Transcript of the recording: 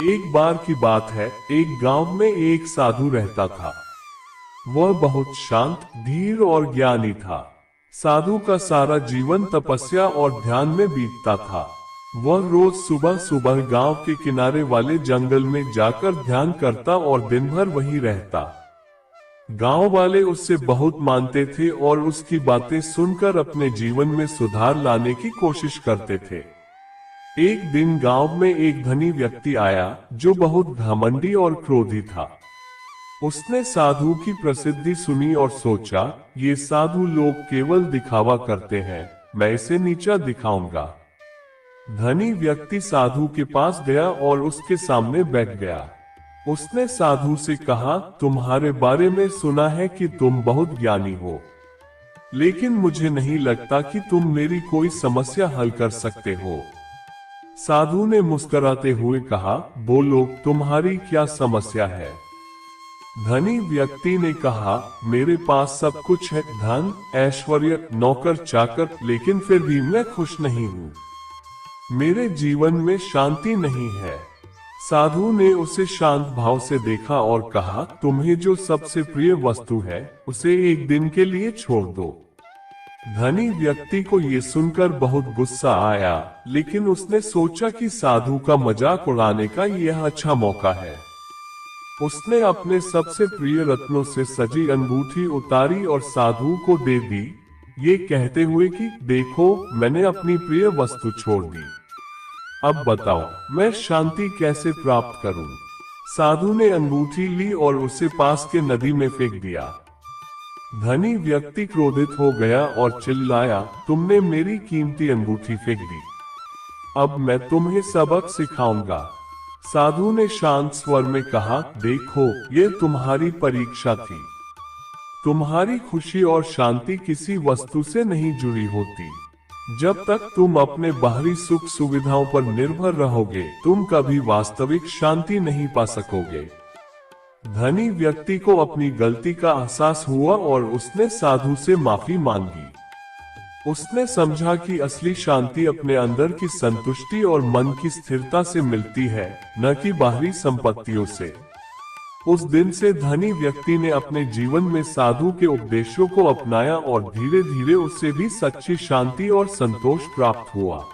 एक बार की बात है, एक गांव में एक साधु रहता था। वह बहुत शांत, धीर और ज्ञानी था। साधु का सारा जीवन तपस्या और ध्यान में बीतता था। वह रोज सुबह सुबह गांव के किनारे वाले जंगल में जाकर ध्यान करता और दिन भर वहीं रहता। गांव वाले उससे बहुत मानते थे और उसकी बातें सुनकर अपने जीवन में सुधार लाने की कोशिश करते थे। एक दिन गांव में एक धनी व्यक्ति आया जो बहुत घमंडी और क्रोधी था। उसने साधु की प्रसिद्धि सुनी और सोचा, ये साधु लोग केवल दिखावा करते हैं, मैं इसे नीचा दिखाऊंगा। धनी व्यक्ति साधु के पास गया और उसके सामने बैठ गया। उसने साधु से कहा, तुम्हारे बारे में सुना है कि तुम बहुत ज्ञानी हो, लेकिन मुझे नहीं लगता कि तुम मेरी कोई समस्या हल कर सकते हो। साधु ने मुस्कुराते हुए कहा, बोलो, तुम्हारी क्या समस्या है। धनी व्यक्ति ने कहा, मेरे पास सब कुछ है, धन, ऐश्वर्य, नौकर चाकर, लेकिन फिर भी मैं खुश नहीं हूँ। मेरे जीवन में शांति नहीं है। साधु ने उसे शांत भाव से देखा और कहा, तुम्हें जो सबसे प्रिय वस्तु है उसे एक दिन के लिए छोड़ दो। धनी व्यक्ति को ये सुनकर बहुत गुस्सा आया, लेकिन उसने सोचा कि साधु का मजाक उड़ाने का यह अच्छा मौका है। उसने अपने सबसे प्रिय रत्नों से सजी अंगूठी उतारी और साधु को दे दी, ये कहते हुए कि देखो, मैंने अपनी प्रिय वस्तु छोड़ दी। अब बताओ, मैं शांति कैसे प्राप्त करूं? साधु ने अंगूठी ली और उसे पास के नदी में फेंक दिया। धनी व्यक्ति क्रोधित हो गया और चिल्लाया, तुमने मेरी कीमती अंगूठी फेंक दी। अब मैं तुम्हें सबक सिखाऊंगा। साधु ने शांत स्वर में कहा, देखो, ये तुम्हारी परीक्षा थी। तुम्हारी खुशी और शांति किसी वस्तु से नहीं जुड़ी होती। जब तक तुम अपने बाहरी सुख सुविधाओं पर निर्भर रहोगे, तुम कभी वास्तविक शांति नहीं पा सकोगे। धनी व्यक्ति को अपनी गलती का एहसास हुआ और उसने साधु से माफी मांगी। उसने समझा कि असली शांति अपने अंदर की संतुष्टि और मन की स्थिरता से मिलती है, न कि बाहरी संपत्तियों से। उस दिन से धनी व्यक्ति ने अपने जीवन में साधु के उपदेशों को अपनाया और धीरे धीरे उससे भी सच्ची शांति और संतोष प्राप्त हुआ।